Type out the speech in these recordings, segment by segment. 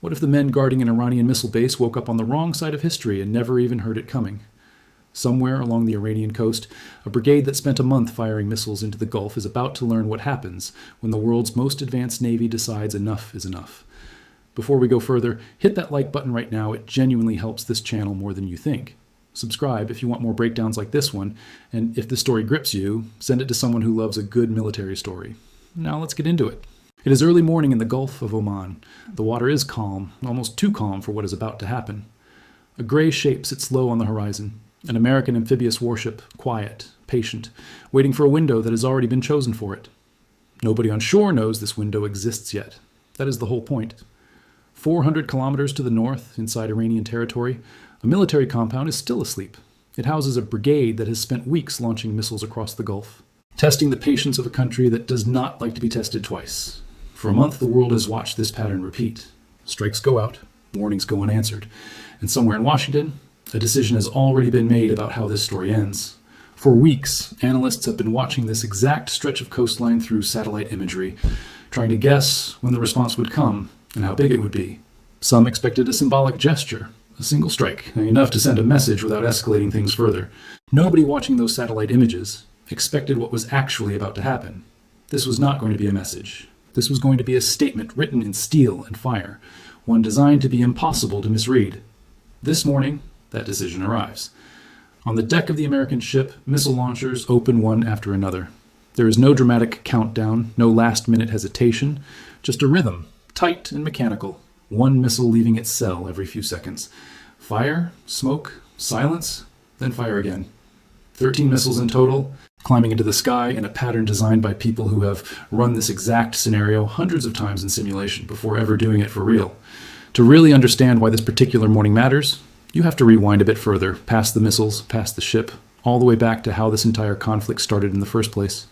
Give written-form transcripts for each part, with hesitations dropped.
What if the men guarding an Iranian missile base woke up on the wrong side of history and never even heard it coming? Somewhere along the Iranian coast, a brigade that spent a month firing missiles into the Gulf is about to learn what happens when the world's most advanced navy decides enough is enough. Before we go further, hit that like button right now. It genuinely helps this channel more than you think. Subscribe if you want more breakdowns like this one, and if this story grips you, send it to someone who loves a good military story. Now let's get into it. It is early morning in the Gulf of Oman. The water is calm, almost too calm for what is about to happen. A gray shape sits low on the horizon. An American amphibious warship, quiet, patient, waiting for a window that has already been chosen for it. Nobody on shore knows this window exists yet. That is the whole point. 400 kilometers to the north, inside Iranian territory, a military compound is still asleep. It houses a brigade that has spent weeks launching missiles across the Gulf, testing the patience of a country that does not like to be tested twice. For a month, the world has watched this pattern repeat. Strikes go out, warnings go unanswered, and somewhere in Washington, a decision has already been made about how this story ends. For weeks, analysts have been watching this exact stretch of coastline through satellite imagery, trying to guess when the response would come and how big it would be. Some expected a symbolic gesture, a single strike, enough to send a message without escalating things further. Nobody watching those satellite images expected what was actually about to happen. This was not going to be a message. This was going to be a statement written in steel and fire, one designed to be impossible to misread. This morning, that decision arrives. On the deck of the American ship, missile launchers open one after another. There is no dramatic countdown, no last-minute hesitation, just a rhythm, tight and mechanical, one missile leaving its cell every few seconds. Fire, smoke, silence, then fire again. 13 missiles in total, climbing into the sky in a pattern designed by people who have run this exact scenario hundreds of times in simulation before ever doing it for real. To really understand why this particular morning matters, you have to rewind a bit further, past the missiles, past the ship, all the way back to how this entire conflict started in the first place.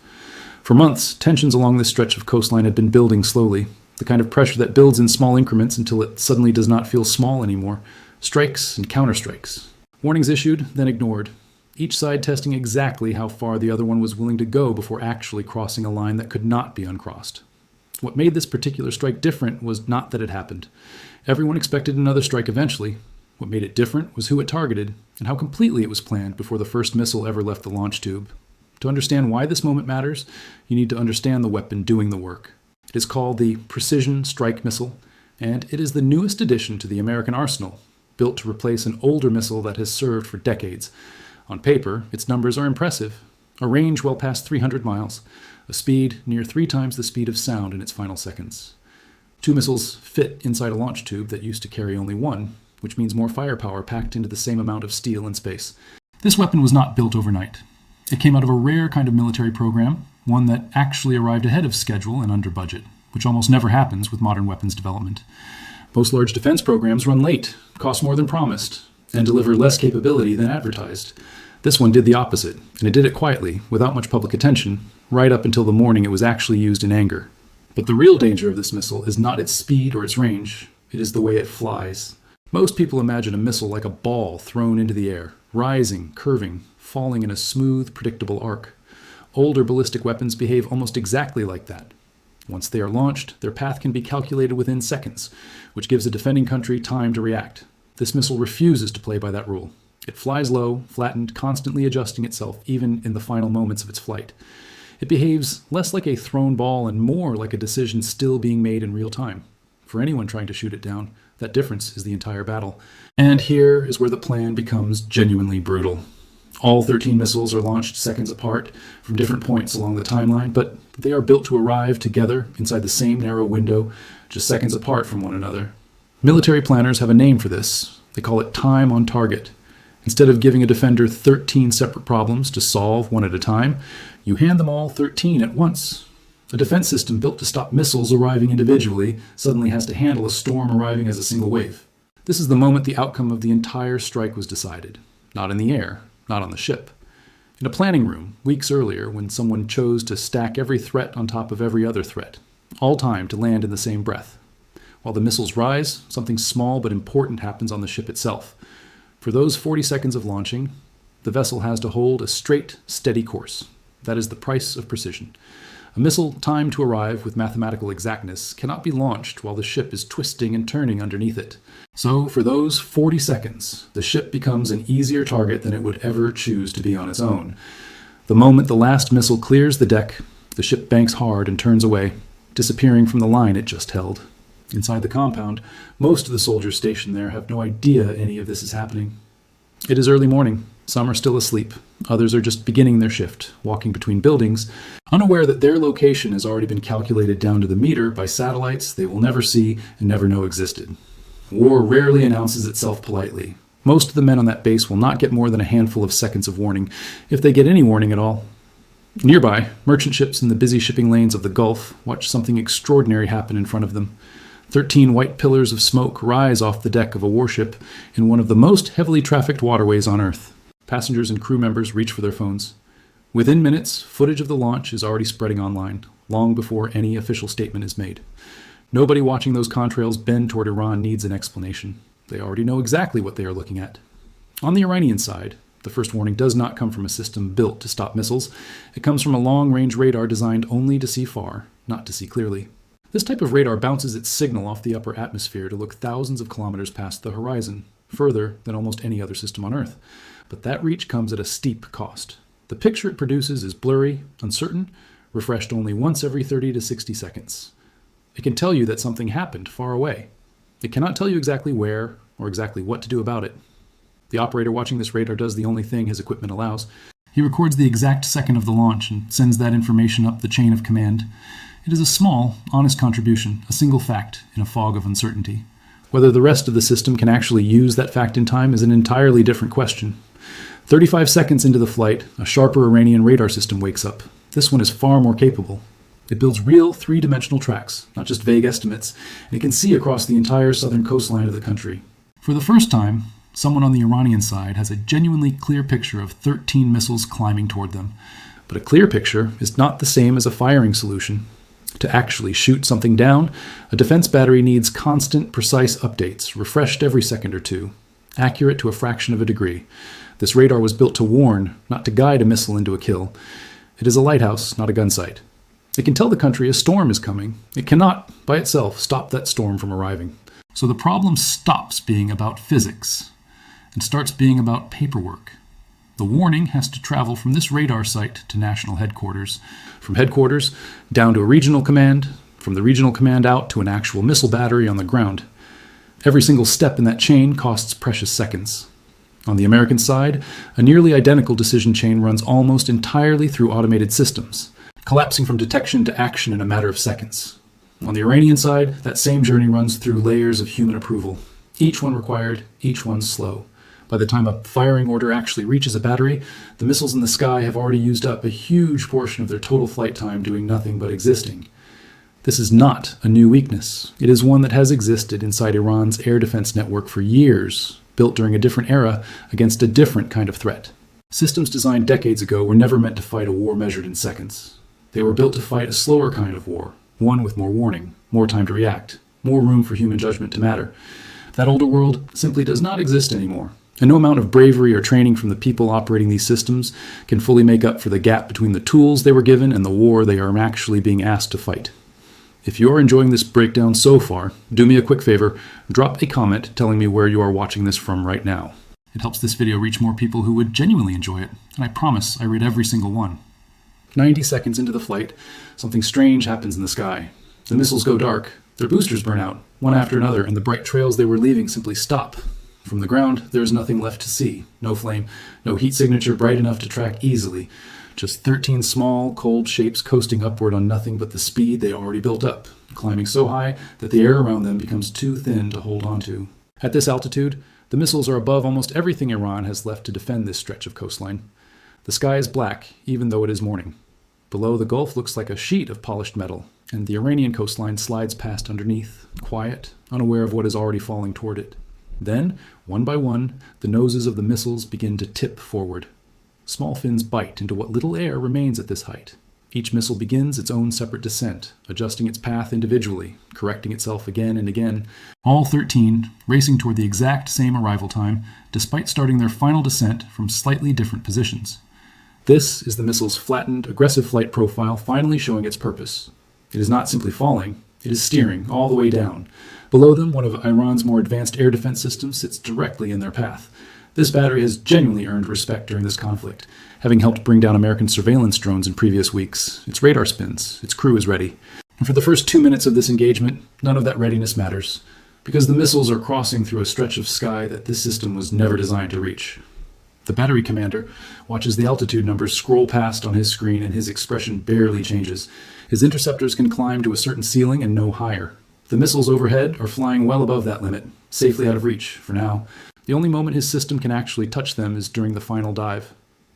For months, tensions along this stretch of coastline had been building slowly, the kind of pressure that builds in small increments until it suddenly does not feel small anymore. Strikes and counterstrikes. Warnings issued, then ignored. Each side testing exactly how far the other one was willing to go before actually crossing a line that could not be uncrossed. What made this particular strike different was not that it happened. Everyone expected another strike eventually. What made it different was who it targeted and how completely it was planned before the first missile ever left the launch tube. To understand why this moment matters, you need to understand the weapon doing the work. It is called the Precision Strike Missile, and it is the newest addition to the American arsenal, built to replace an older missile that has served for decades. On paper, its numbers are impressive. A range well past 300 miles, a speed near 3 times the speed of sound in its final seconds. 2 missiles fit inside a launch tube that used to carry only 1, which means more firepower packed into the same amount of steel and space. This weapon was not built overnight. It came out of a rare kind of military program, one that actually arrived ahead of schedule and under budget, which almost never happens with modern weapons development. Most large defense programs run late, cost more than promised, and deliver less capability than advertised. This one did the opposite, and it did it quietly, without much public attention, right up until the morning it was actually used in anger. But the real danger of this missile is not its speed or its range, it is the way it flies. Most people imagine a missile like a ball thrown into the air, rising, curving, falling in a smooth, predictable arc. Older ballistic weapons behave almost exactly like that. Once they are launched, their path can be calculated within seconds, which gives a defending country time to react. This missile refuses to play by that rule. It flies low, flattened, constantly adjusting itself even in the final moments of its flight. It behaves less like a thrown ball and more like a decision still being made in real time. For anyone trying to shoot it down, that difference is the entire battle. And here is where the plan becomes genuinely brutal. All 13 missiles are launched seconds apart from different points along the timeline, but they are built to arrive together inside the same narrow window, just seconds apart from one another. Military planners have a name for this. They call it time on target. Instead of giving a defender 13 separate problems to solve one at a time, you hand them all 13 at once. A defense system built to stop missiles arriving individually suddenly has to handle a storm arriving as a single wave. This is the moment the outcome of the entire strike was decided. Not in the air, not on the ship. In a planning room, weeks earlier, when someone chose to stack every threat on top of every other threat, all timed to land in the same breath. While the missiles rise, something small but important happens on the ship itself. For those 40 seconds of launching, the vessel has to hold a straight, steady course. That is the price of precision. A missile timed to arrive with mathematical exactness cannot be launched while the ship is twisting and turning underneath it. So, for those 40 seconds, the ship becomes an easier target than it would ever choose to be on its own. The moment the last missile clears the deck, the ship banks hard and turns away, disappearing from the line it just held. Inside the compound, most of the soldiers stationed there have no idea any of this is happening. It is early morning. Some are still asleep. Others are just beginning their shift, walking between buildings, unaware that their location has already been calculated down to the meter by satellites they will never see and never know existed. War rarely announces itself politely. Most of the men on that base will not get more than a handful of seconds of warning, if they get any warning at all. Nearby, merchant ships in the busy shipping lanes of the Gulf watch something extraordinary happen in front of them. 13 white pillars of smoke rise off the deck of a warship in one of the most heavily trafficked waterways on Earth. Passengers and crew members reach for their phones. Within minutes, footage of the launch is already spreading online, long before any official statement is made. Nobody watching those contrails bend toward Iran needs an explanation. They already know exactly what they are looking at. On the Iranian side, the first warning does not come from a system built to stop missiles. It comes from a long-range radar designed only to see far, not to see clearly. This type of radar bounces its signal off the upper atmosphere to look thousands of kilometers past the horizon, further than almost any other system on Earth. But that reach comes at a steep cost. The picture it produces is blurry, uncertain, refreshed only once every 30 to 60 seconds. It can tell you that something happened far away. It cannot tell you exactly where or exactly what to do about it. The operator watching this radar does the only thing his equipment allows. He records the exact second of the launch and sends that information up the chain of command. It is a small, honest contribution, a single fact in a fog of uncertainty. Whether the rest of the system can actually use that fact in time is an entirely different question. 35 seconds into the flight, a sharper Iranian radar system wakes up. This one is far more capable. It builds real three-dimensional tracks, not just vague estimates, and it can see across the entire southern coastline of the country. For the first time, someone on the Iranian side has a genuinely clear picture of 13 missiles climbing toward them. But a clear picture is not the same as a firing solution. To actually shoot something down, a defense battery needs constant, precise updates, refreshed every second or two, accurate to a fraction of a degree. This radar was built to warn, not to guide a missile into a kill. It is a lighthouse, not a gun sight. It can tell the country a storm is coming. It cannot, by itself, stop that storm from arriving. So the problem stops being about physics and starts being about paperwork. The warning has to travel from this radar site to national headquarters, from headquarters down to a regional command, from the regional command out to an actual missile battery on the ground. Every single step in that chain costs precious seconds. On the American side, a nearly identical decision chain runs almost entirely through automated systems, collapsing from detection to action in a matter of seconds. On the Iranian side, that same journey runs through layers of human approval, each one required, each one slow. By the time a firing order actually reaches a battery, the missiles in the sky have already used up a huge portion of their total flight time doing nothing but existing. This is not a new weakness. It is one that has existed inside Iran's air defense network for years, built during a different era against a different kind of threat. Systems designed decades ago were never meant to fight a war measured in seconds. They were built to fight a slower kind of war, one with more warning, more time to react, more room for human judgment to matter. That older world simply does not exist anymore. And no amount of bravery or training from the people operating these systems can fully make up for the gap between the tools they were given and the war they are actually being asked to fight. If you are enjoying this breakdown so far, do me a quick favor, drop a comment telling me where you are watching this from right now. It helps this video reach more people who would genuinely enjoy it, and I promise I read every single one. 90 seconds into the flight, something strange happens in the sky. The missiles go dark, their boosters burn out, one after another, and the bright trails they were leaving simply stop. From the ground, there is nothing left to see. No flame, no heat signature bright enough to track easily. Just 13 small, cold shapes coasting upward on nothing but the speed they already built up, climbing so high that the air around them becomes too thin to hold onto. At this altitude, the missiles are above almost everything Iran has left to defend this stretch of coastline. The sky is black, even though it is morning. Below, the Gulf looks like a sheet of polished metal, and the Iranian coastline slides past underneath, quiet, unaware of what is already falling toward it. Then, one by one, the noses of the missiles begin to tip forward. Small fins bite into what little air remains at this height. Each missile begins its own separate descent, adjusting its path individually, correcting itself again and again. All 13 racing toward the exact same arrival time, despite starting their final descent from slightly different positions. This is the missile's flattened, aggressive flight profile finally showing its purpose. It is not simply falling, it is steering all the way down. Below them, one of Iran's more advanced air defense systems sits directly in their path. This battery has genuinely earned respect during this conflict, having helped bring down American surveillance drones in previous weeks. Its radar spins, its crew is ready. And for the first 2 minutes of this engagement, none of that readiness matters, because the missiles are crossing through a stretch of sky that this system was never designed to reach. The battery commander watches the altitude numbers scroll past on his screen, and his expression barely changes. His interceptors can climb to a certain ceiling and no higher. The missiles overhead are flying well above that limit, safely out of reach for now. The only moment his system can actually touch them is during the final dive,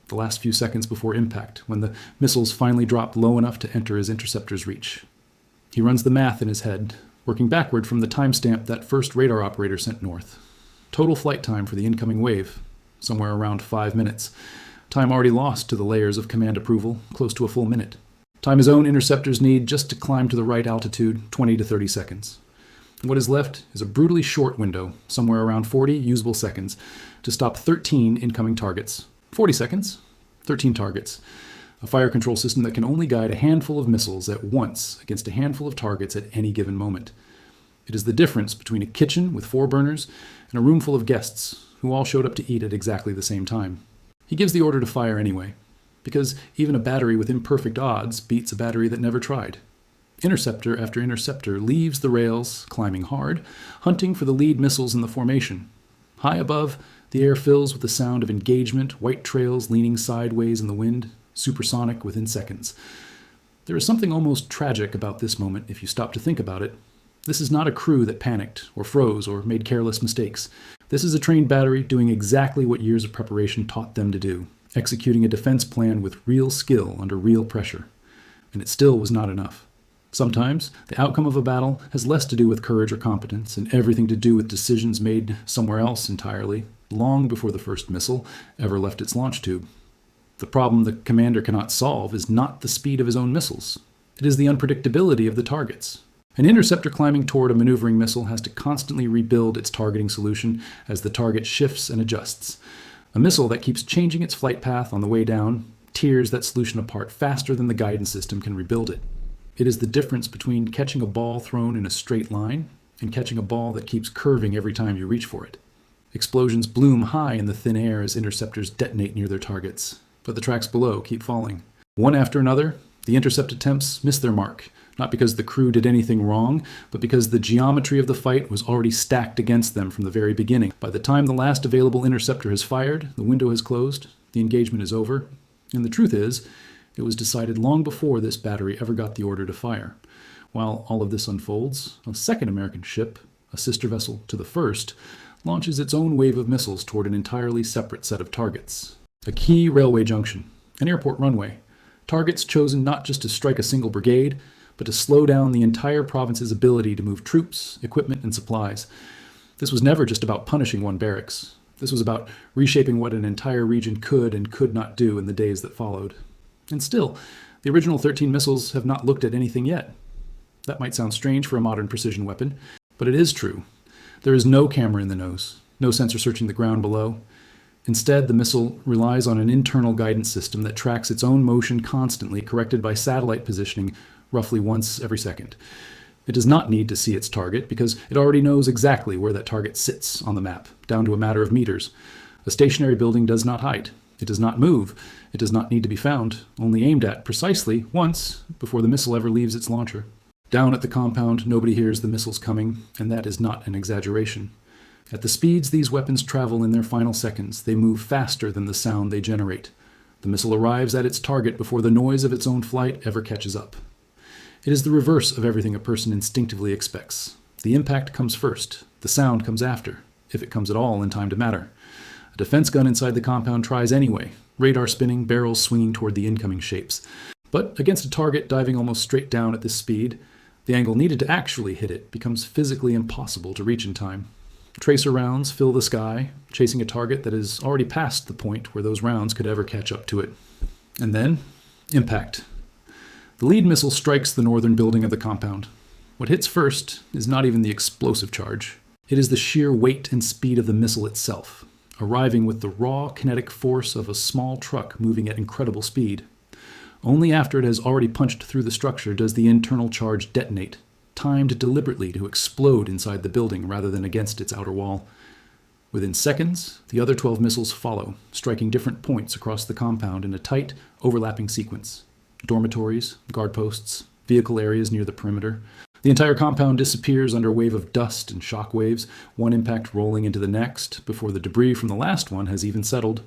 the last few seconds before impact, when the missiles finally drop low enough to enter his interceptor's reach. He runs the math in his head, working backward from the timestamp that first radar operator sent north. Total flight time for the incoming wave, somewhere around 5 minutes. Time already lost to the layers of command approval, close to a full minute. Time his own interceptors need just to climb to the right altitude, 20 to 30 seconds. What is left is a brutally short window, somewhere around 40 usable seconds, to stop 13 incoming targets. 40 seconds, 13 targets. A fire control system that can only guide a handful of missiles at once against a handful of targets at any given moment. It is the difference between a kitchen with 4 burners and a room full of guests who all showed up to eat at exactly the same time. He gives the order to fire anyway, because even a battery with imperfect odds beats a battery that never tried. Interceptor after interceptor leaves the rails, climbing hard, hunting for the lead missiles in the formation. High above, the air fills with the sound of engagement, white trails leaning sideways in the wind, supersonic within seconds. There is something almost tragic about this moment if you stop to think about it. This is not a crew that panicked, or froze, or made careless mistakes. This is a trained battery doing exactly what years of preparation taught them to do, executing a defense plan with real skill under real pressure. And it still was not enough. Sometimes, the outcome of a battle has less to do with courage or competence and everything to do with decisions made somewhere else entirely, long before the first missile ever left its launch tube. The problem the commander cannot solve is not the speed of his own missiles. It is the unpredictability of the targets. An interceptor climbing toward a maneuvering missile has to constantly rebuild its targeting solution as the target shifts and adjusts. A missile that keeps changing its flight path on the way down tears that solution apart faster than the guidance system can rebuild it. It is the difference between catching a ball thrown in a straight line and catching a ball that keeps curving every time you reach for it. Explosions bloom high in the thin air as interceptors detonate near their targets, but the tracks below keep falling. One after another, the intercept attempts miss their mark, not because the crew did anything wrong, but because the geometry of the fight was already stacked against them from the very beginning. By the time the last available interceptor has fired, the window has closed, the engagement is over, and the truth is, it was decided long before this battery ever got the order to fire. While all of this unfolds, a second American ship, a sister vessel to the first, launches its own wave of missiles toward an entirely separate set of targets. A key railway junction, an airport runway, targets chosen not just to strike a single brigade, but to slow down the entire province's ability to move troops, equipment, and supplies. This was never just about punishing one barracks. This was about reshaping what an entire region could and could not do in the days that followed. And still, the original 13 missiles have not looked at anything yet. That might sound strange for a modern precision weapon, but it is true. There is no camera in the nose, no sensor searching the ground below. Instead, the missile relies on an internal guidance system that tracks its own motion constantly, corrected by satellite positioning roughly once every second. It does not need to see its target because it already knows exactly where that target sits on the map, down to a matter of meters. A stationary building does not hide. It does not move. It does not need to be found, only aimed at precisely once before the missile ever leaves its launcher. Down at the compound, nobody hears the missiles coming, and that is not an exaggeration. At the speeds these weapons travel in their final seconds, they move faster than the sound they generate. The missile arrives at its target before the noise of its own flight ever catches up. It is the reverse of everything a person instinctively expects. The impact comes first. The sound comes after, if it comes at all in time to matter. A defense gun inside the compound tries anyway, radar spinning, barrels swinging toward the incoming shapes. But against a target diving almost straight down at this speed, the angle needed to actually hit it becomes physically impossible to reach in time. Tracer rounds fill the sky, chasing a target that is already past the point where those rounds could ever catch up to it. And then, impact. The lead missile strikes the northern building of the compound. What hits first is not even the explosive charge. It is the sheer weight and speed of the missile itself. arriving with the raw kinetic force of a small truck moving at incredible speed. Only after it has already punched through the structure does the internal charge detonate, timed deliberately to explode inside the building rather than against its outer wall. Within seconds, the other 12 missiles follow, striking different points across the compound in a tight, overlapping sequence. Dormitories, guard posts, vehicle areas near the perimeter. The entire compound disappears under a wave of dust and shock waves, one impact rolling into the next, before the debris from the last one has even settled.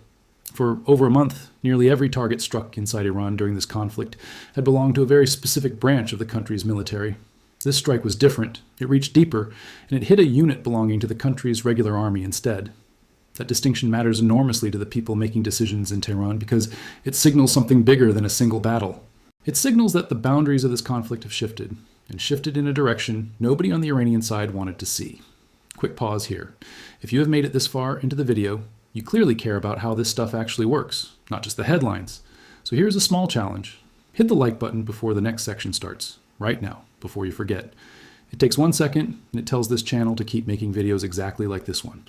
For over a month, nearly every target struck inside Iran during this conflict had belonged to a very specific branch of the country's military. This strike was different. It reached deeper, and it hit a unit belonging to the country's regular army instead. That distinction matters enormously to the people making decisions in Tehran because it signals something bigger than a single battle. It signals that the boundaries of this conflict have shifted, and shifted in a direction nobody on the Iranian side wanted to see. Quick pause here. If you have made it this far into the video, you clearly care about how this stuff actually works, not just the headlines. So here's a small challenge. Hit the like button before the next section starts, right now, before you forget. It takes 1 second, and it tells this channel to keep making videos exactly like this one.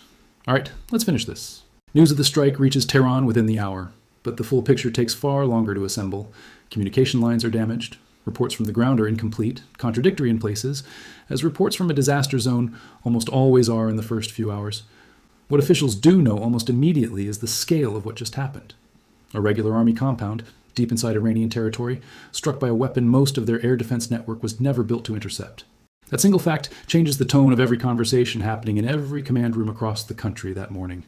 All right, let's finish this. News of the strike reaches Tehran within the hour, but the full picture takes far longer to assemble. Communication lines are damaged. Reports from the ground are incomplete, contradictory in places, as reports from a disaster zone almost always are in the first few hours. What officials do know almost immediately is the scale of what just happened. A regular army compound, deep inside Iranian territory, struck by a weapon most of their air defense network was never built to intercept. That single fact changes the tone of every conversation happening in every command room across the country that morning.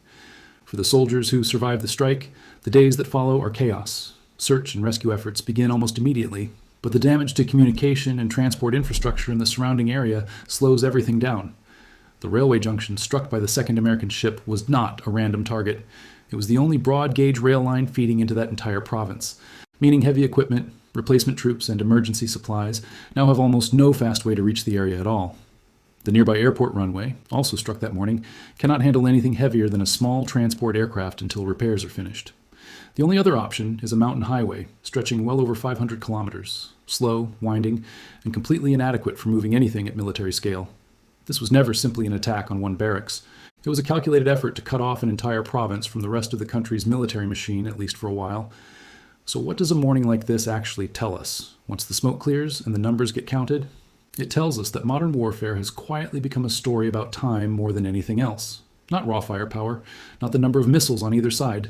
For the soldiers who survived the strike, the days that follow are chaos. Search and rescue efforts begin almost immediately, but the damage to communication and transport infrastructure in the surrounding area slows everything down. The railway junction struck by the second American ship was not a random target. It was the only broad-gauge rail line feeding into that entire province, meaning heavy equipment, replacement troops, and emergency supplies now have almost no fast way to reach the area at all. The nearby airport runway, also struck that morning, cannot handle anything heavier than a small transport aircraft until repairs are finished. The only other option is a mountain highway, stretching well over 500 kilometers, slow, winding, and completely inadequate for moving anything at military scale. This was never simply an attack on one barracks. It was a calculated effort to cut off an entire province from the rest of the country's military machine, at least for a while. So what does a morning like this actually tell us? Once the smoke clears and the numbers get counted, it tells us that modern warfare has quietly become a story about time more than anything else. Not raw firepower, not the number of missiles on either side.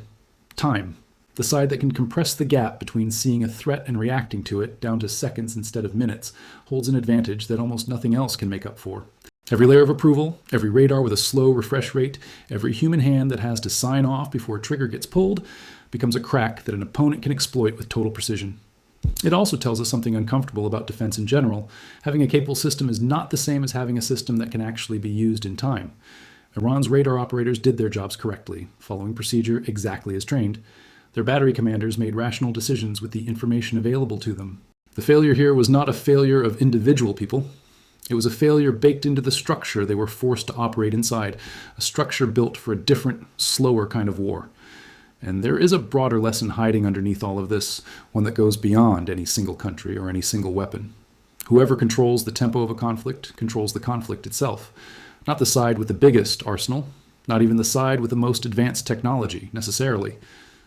Time. The side that can compress the gap between seeing a threat and reacting to it down to seconds instead of minutes holds an advantage that almost nothing else can make up for. Every layer of approval, every radar with a slow refresh rate, every human hand that has to sign off before a trigger gets pulled becomes a crack that an opponent can exploit with total precision. It also tells us something uncomfortable about defense in general. Having a capable system is not the same as having a system that can actually be used in time. Iran's radar operators did their jobs correctly, following procedure exactly as trained. Their battery commanders made rational decisions with the information available to them. The failure here was not a failure of individual people. It was a failure baked into the structure they were forced to operate inside, a structure built for a different, slower kind of war. And there is a broader lesson hiding underneath all of this, one that goes beyond any single country or any single weapon. Whoever controls the tempo of a conflict controls the conflict itself, not the side with the biggest arsenal, not even the side with the most advanced technology, necessarily.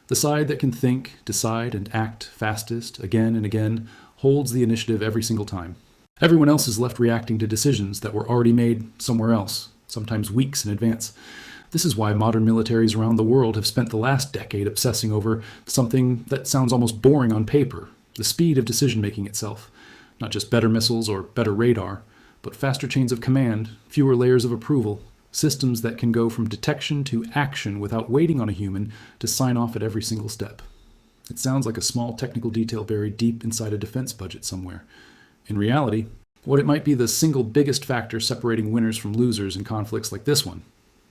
The side that can think, decide, and act fastest, again and again, holds the initiative every single time. Everyone else is left reacting to decisions that were already made somewhere else, sometimes weeks in advance. This is why modern militaries around the world have spent the last decade obsessing over something that sounds almost boring on paper, the speed of decision-making itself. Not just better missiles or better radar, but faster chains of command, fewer layers of approval, systems that can go from detection to action without waiting on a human to sign off at every single step. It sounds like a small technical detail buried deep inside a defense budget somewhere. In reality, what it might be the single biggest factor separating winners from losers in conflicts like this one.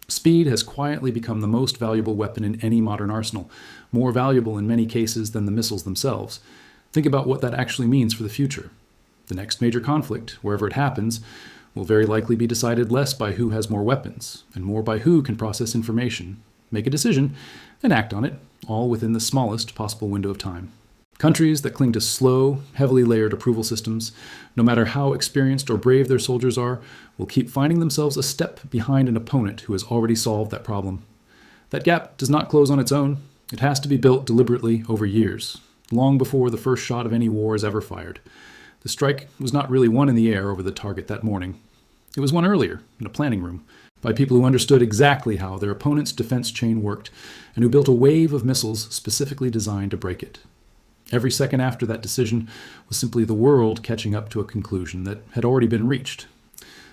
Speed has quietly become the most valuable weapon in any modern arsenal, more valuable in many cases than the missiles themselves. Think about what that actually means for the future. The next major conflict, wherever it happens, will very likely be decided less by who has more weapons, and more by who can process information, make a decision, and act on it, all within the smallest possible window of time. Countries that cling to slow, heavily layered approval systems, no matter how experienced or brave their soldiers are, will keep finding themselves a step behind an opponent who has already solved that problem. That gap does not close on its own. It has to be built deliberately over years, long before the first shot of any war is ever fired. The strike was not really won in the air over the target that morning. It was won earlier, in a planning room, by people who understood exactly how their opponent's defense chain worked and who built a wave of missiles specifically designed to break it. Every second after that decision was simply the world catching up to a conclusion that had already been reached.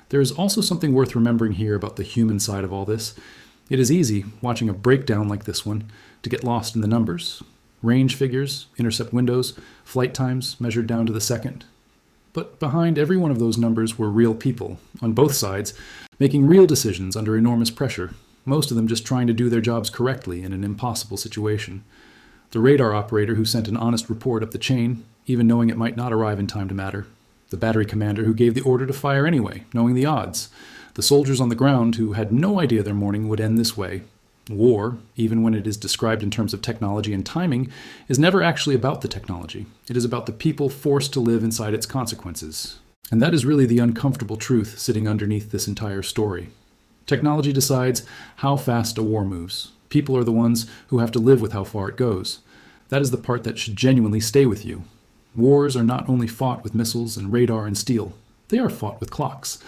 There is also something worth remembering here about the human side of all this. It is easy, watching a breakdown like this one, to get lost in the numbers. Range figures, intercept windows, flight times measured down to the second. But behind every one of those numbers were real people, on both sides, making real decisions under enormous pressure, most of them just trying to do their jobs correctly in an impossible situation. The radar operator who sent an honest report up the chain, even knowing it might not arrive in time to matter. The battery commander who gave the order to fire anyway, knowing the odds. The soldiers on the ground who had no idea their morning would end this way. War, even when it is described in terms of technology and timing, is never actually about the technology. It is about the people forced to live inside its consequences. And that is really the uncomfortable truth sitting underneath this entire story. Technology decides how fast a war moves. People are the ones who have to live with how far it goes. That is the part that should genuinely stay with you. Wars are not only fought with missiles and radar and steel, they are fought with clocks.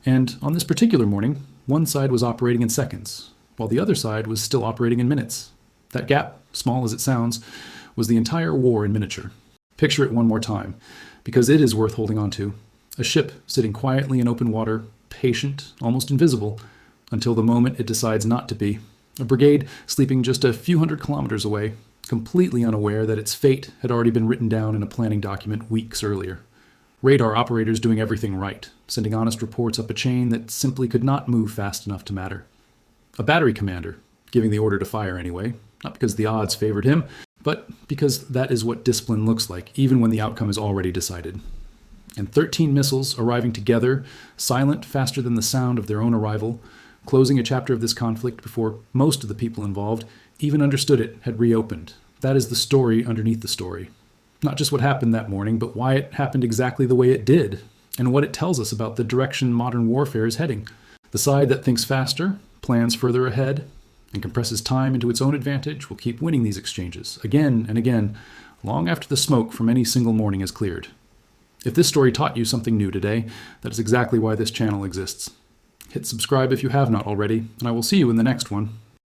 And on this particular morning, one side was operating in seconds, while the other side was still operating in minutes. That gap, small as it sounds, was the entire war in miniature. Picture it one more time, because it is worth holding on to. A ship sitting quietly in open water, patient, almost invisible, until the moment it decides not to be. A brigade sleeping just a few hundred kilometers away, completely unaware that its fate had already been written down in a planning document weeks earlier. Radar operators doing everything right, sending honest reports up a chain that simply could not move fast enough to matter. A battery commander, giving the order to fire anyway, not because the odds favored him, but because that is what discipline looks like, even when the outcome is already decided. And 13 missiles arriving together, silent, faster than the sound of their own arrival, closing a chapter of this conflict before most of the people involved even understood it had reopened. That is the story underneath the story. Not just what happened that morning, but why it happened exactly the way it did, and what it tells us about the direction modern warfare is heading. The side that thinks faster, plans further ahead, and compresses time into its own advantage will keep winning these exchanges, again and again, long after the smoke from any single morning is cleared. If this story taught you something new today, that is exactly why this channel exists. Hit subscribe if you have not already, and I will see you in the next one.